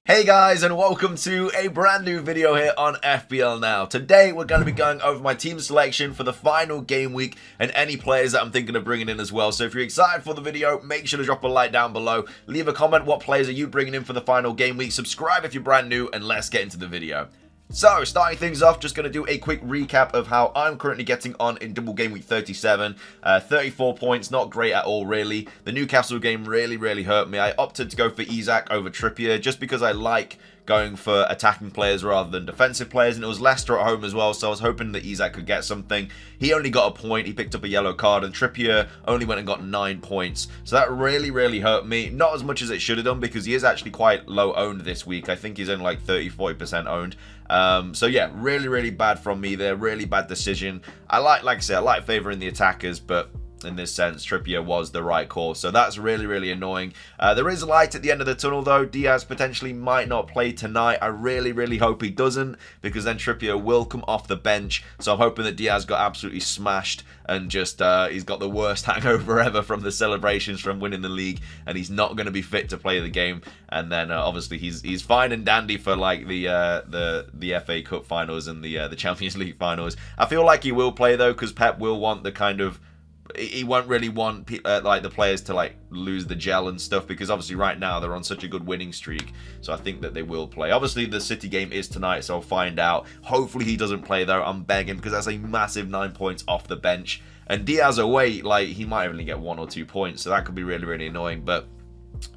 Hey guys, and welcome to a brand new video here on FPL Now. Today we're going to be going over my team selection for the final game week and any players that I'm thinking of bringing in as well. So if you're excited for the video, make sure to drop a like down below. Leave a comment, what players are you bringing in for the final game week? Subscribe if you're brand new, and let's get into the video. So, starting things off, just going to do a quick recap of how I'm currently getting on in double game week 37. 34 points, not great at all, really. The Newcastle game really hurt me. I opted to go for Isak over Trippier just because I like going for attacking players rather than defensive players, and it was Leicester at home as well, so I was hoping that Isak could get something. He only got a point, he picked up a yellow card, and Trippier only went and got 9 points. So that really hurt me. Not as much as it should have done, because he is actually quite low owned this week. I think he's only like 30-40% owned. So yeah, really bad from me there. Really bad decision. Like I said, I like favouring the attackers, but in this sense, Trippier was the right call. So that's really annoying. There is light at the end of the tunnel, though. Diaz potentially might not play tonight. I really hope he doesn't, because then Trippier will come off the bench. So I'm hoping that Diaz got absolutely smashed and just he's got the worst hangover ever from the celebrations from winning the league, and he's not going to be fit to play the game. And then obviously he's fine and dandy for like the FA Cup finals and the Champions League finals. I feel like he will play though, because Pep will want the kind of, he won't really want like the players to like lose the gel and stuff, because obviously right now they're on such a good winning streak. So I think that they will play. Obviously the City game is tonight, so I'll find out. Hopefully he doesn't play though. I'm begging, because that's a massive 9 points off the bench, and Diaz away, like he might only get 1 or 2 points, so that could be really annoying. But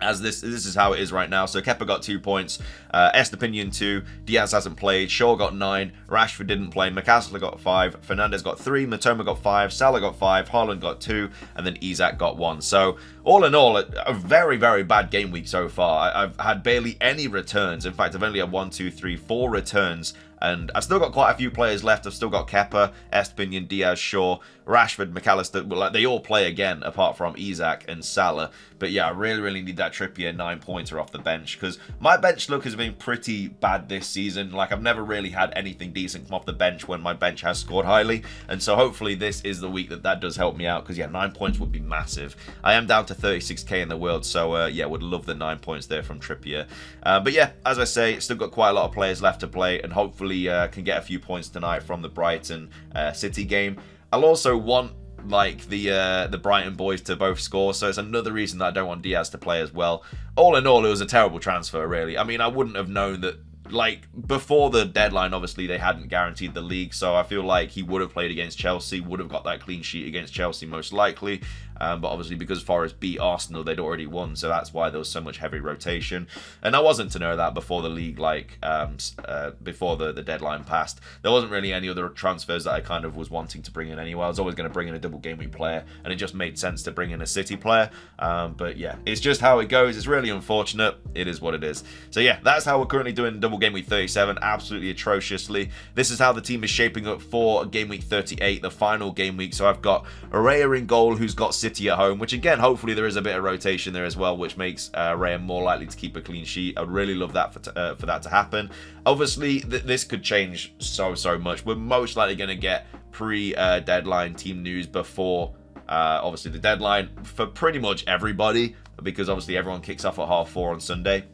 as this is how it is right now. So Kepa got 2 points, Estepinian 2, Diaz hasn't played, Shaw got 9, Rashford didn't play, McAllister got 5, Fernandez got 3, Matoma got 5, Salah got 5, Haaland got 2, and then Isak got 1. So all in all, a very bad game week so far. I've had barely any returns. In fact, I've only had 1, 2, 3, 4 returns. And I've still got quite a few players left. I've still got Kepa, Estepinian, Diaz, Shaw, Rashford, McAllister. Well, like, they all play again, apart from Isak and Salah. But yeah, I really need that Trippier 9-pointer off the bench, because my bench look has been pretty bad this season. Like, I've never really had anything decent come off the bench when my bench has scored highly. And so hopefully this is the week that does help me out, because yeah, 9 points would be massive. I am down to 36k in the world, so yeah, would love the 9 points there from Trippier. But yeah, as I say, still got quite a lot of players left to play, and hopefully can get a few points tonight from the Brighton City game. I'll also want like the Brighton boys to both score, so it's another reason that I don't want Diaz to play as well. All in all, it was a terrible transfer, really. I mean, I wouldn't have known that, like, before the deadline, obviously they hadn't guaranteed the league, so I feel like he would have played against Chelsea, would have got that clean sheet against Chelsea most likely. But obviously because Forest beat Arsenal, they'd already won, so that's why there was so much heavy rotation. And I wasn't to know that before the league, like before the deadline passed. There wasn't really any other transfers that I kind of was wanting to bring in anyway. I was always going to bring in a double game week player, and it just made sense to bring in a City player. But yeah, it's just how it goes. It's really unfortunate. It is what it is. So yeah, that's how we're currently doing double game week 37, absolutely atrociously. This is how the team is shaping up for game week 38, the final game week. So I've got Raya in goal, who's got City at home, which again, hopefully there is a bit of rotation there as well, which makes Raya more likely to keep a clean sheet. I'd really love that for that to happen. Obviously, this could change so much. We're most likely going to get pre-deadline team news before obviously the deadline for pretty much everybody, because obviously everyone kicks off at 4:30 on Sunday.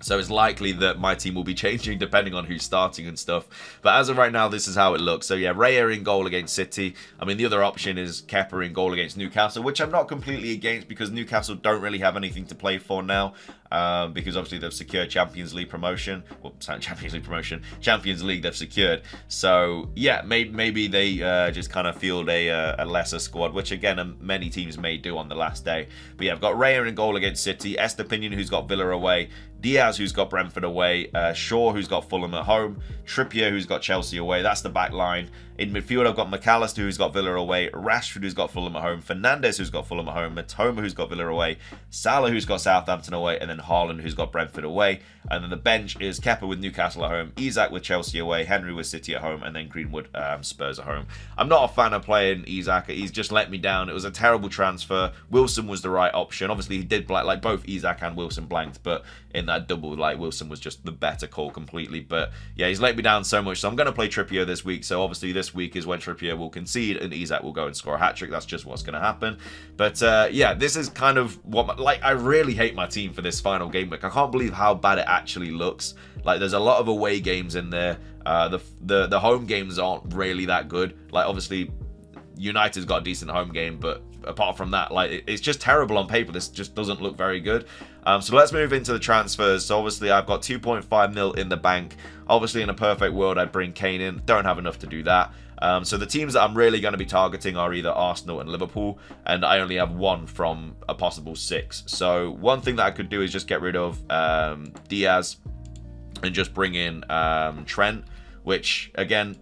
So it's likely that my team will be changing depending on who's starting and stuff. But as of right now, this is how it looks. So yeah, Raya in goal against City. I mean, the other option is Kepa in goal against Newcastle, which I'm not completely against, because Newcastle don't really have anything to play for now. Because obviously they've secured Champions League promotion. Well, Champions League promotion. Champions League they've secured. So yeah, maybe they just kind of field a lesser squad, which again, many teams may do on the last day. But yeah, I've got Raya in goal against City. Estepinian, who's got Villa away. Diaz, who's got Brentford away, Shaw, who's got Fulham at home, Trippier, who's got Chelsea away. That's the back line. In midfield, I've got McAllister, who's got Villa away, Rashford, who's got Fulham at home, Fernandez, who's got Fulham at home, Matoma, who's got Villa away, Salah, who's got Southampton away, and then Haaland, who's got Brentford away. And then the bench is Kepa with Newcastle at home, Isak with Chelsea away, Henry with City at home, and then Greenwood, Spurs at home. I'm not a fan of playing Isak. He's just let me down. It was a terrible transfer. Wilson was the right option. Obviously, he did blank, like both Isak and Wilson blanked, but in that double, like, Wilson was just the better call completely. But yeah, he's let me down so much. So I'm going to play Trippier this week. So obviously this this week is when Trippier will concede and Isak will go and score a hat-trick. That's just what's going to happen. But yeah, this is kind of what, I really hate my team for this final game week. I can't believe how bad it actually looks. Like, there's a lot of away games in there. The home games aren't really that good. Like, obviously, United's got a decent home game, but apart from that, like, it's just terrible on paper. This just doesn't look very good. So let's move into the transfers. So obviously I've got 2.5 mil in the bank. Obviously in a perfect world I'd bring Kane in. Don't have enough to do that. So the teams that I'm really going to be targeting are either Arsenal and Liverpool, and I only have one from a possible 6. So one thing that I could do is just get rid of Diaz and just bring in Trent, which again,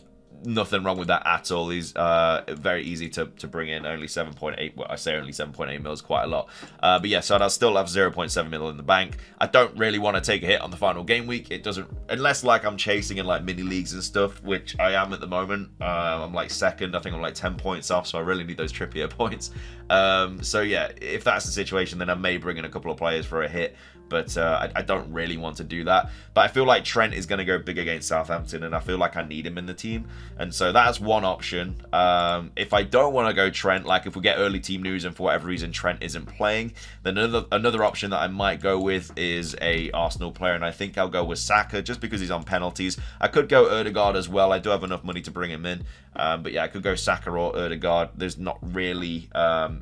nothing wrong with that at all. He's very easy to bring in. Only 7.8. Well, I say only 7.8 mil is quite a lot. But yeah, so I'll still have 0.7 mil in the bank. I don't really want to take a hit on the final game week. It doesn't, unless like I'm chasing in like mini leagues and stuff, which I am at the moment. I'm like second. I think I'm like 10 points off, so I really need those Trippier points. So yeah, if that's the situation, then I may bring in a couple of players for a hit. But I don't really want to do that. But I feel like Trent is going to go big against Southampton, and I feel like I need him in the team. And so that's one option. If I don't want to go Trent, like if we get early team news and for whatever reason Trent isn't playing, then another option that I might go with is a Arsenal player, and I think I'll go with Saka just because he's on penalties. I could go Ødegaard as well. I do have enough money to bring him in. But yeah, I could go Saka or Ødegaard. There's not really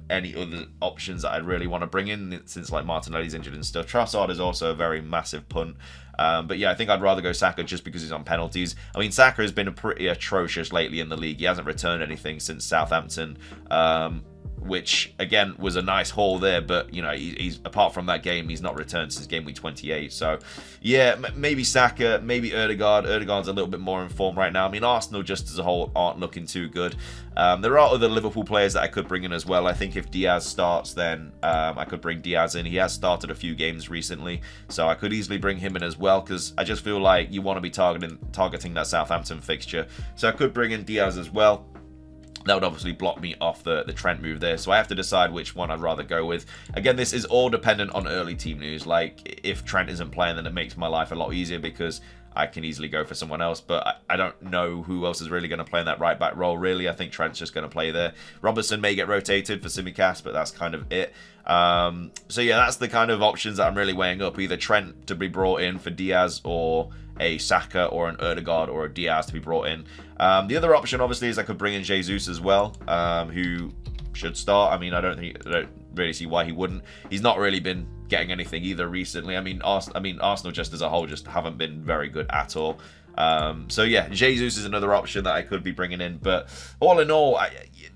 any other options that I'd really want to bring in since like Martinelli's injured and stuff. Trossard is also a very massive punt. But yeah, I think I'd rather go Saka just because he's on penalties. I mean, Saka has been pretty atrocious lately in the league. He hasn't returned anything since Southampton. Which again was a nice haul there, but you know, he's apart from that game, he's not returned since game week 28. So yeah, maybe Saka, maybe Ødegaard. Ødegaard's a little bit more in form right now. I mean, Arsenal just as a whole aren't looking too good. There are other Liverpool players that I could bring in as well. I think if Diaz starts, then I could bring Diaz in. He has started a few games recently, so I could easily bring him in as well, because I just feel like you want to be targeting that Southampton fixture. So I could bring in Diaz as well. That would obviously block me off the Trent move there. So I have to decide which one I'd rather go with. Again, this is all dependent on early team news. Like, if Trent isn't playing, then it makes my life a lot easier because I can easily go for someone else. But I don't know who else is really going to play in that right-back role, really. I think Trent's just going to play there. Robertson may get rotated for Simicast, but that's kind of it. So yeah, that's the kind of options that I'm really weighing up. Either Trent to be brought in for Diaz, or a Saka or an Ødegaard or a Diaz to be brought in. The other option, obviously, is I could bring in Jesus as well, who should start. I mean, I don't really see why he wouldn't. He's not really been getting anything either recently. I mean, Arsenal just as a whole just haven't been very good at all. So yeah, Jesus is another option that I could be bringing in. But all in all,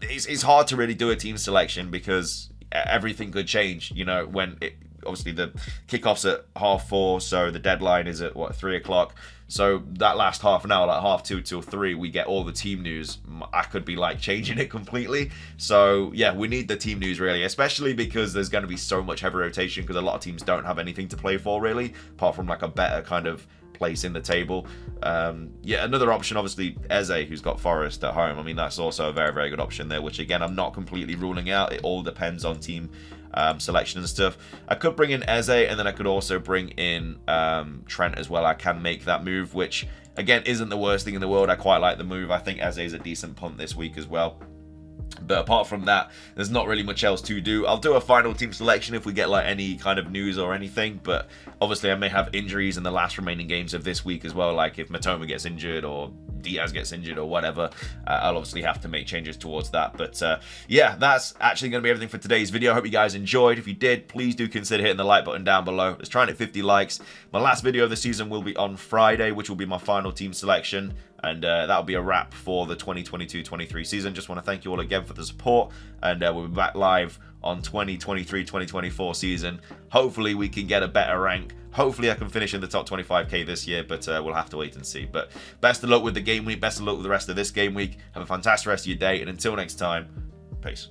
it's hard to really do a team selection because everything could change, you know, when obviously the kickoff's at 4:30, so the deadline is at what, 3 o'clock. So that last half an hour, like 2:30 till 3, we get all the team news. I could be like changing it completely. So yeah, we need the team news really, especially because there's going to be so much heavy rotation because a lot of teams don't have anything to play for really, apart from like a better kind of place in the table. Yeah, another option, obviously, Eze, who's got Forest at home. I mean, that's also a very, very good option there, which again, I'm not completely ruling out. It all depends on team selection and stuff. I could bring in Eze, and then I could also bring in Trent as well. I can make that move, which again isn't the worst thing in the world. I quite like the move. I think Eze is a decent punt this week as well. But apart from that, there's not really much else to do. I'll do a final team selection if we get like any kind of news or anything. But obviously I may have injuries in the last remaining games of this week as well. Like if Matoma gets injured or Diaz gets injured or whatever, I'll obviously have to make changes towards that. But yeah, that's actually going to be everything for today's video. I hope you guys enjoyed. If you did, please do consider hitting the like button down below. Let's try and hit 50 likes. My last video of the season will be on Friday, which will be my final team selection. And that'll be a wrap for the 2022-23 season. Just want to thank you all again for the support. And we'll be back live on 2023-2024 season. Hopefully we can get a better rank. Hopefully I can finish in the top 25k this year, but we'll have to wait and see. But best of luck with the game week. Best of luck with the rest of this game week. Have a fantastic rest of your day. And until next time, peace.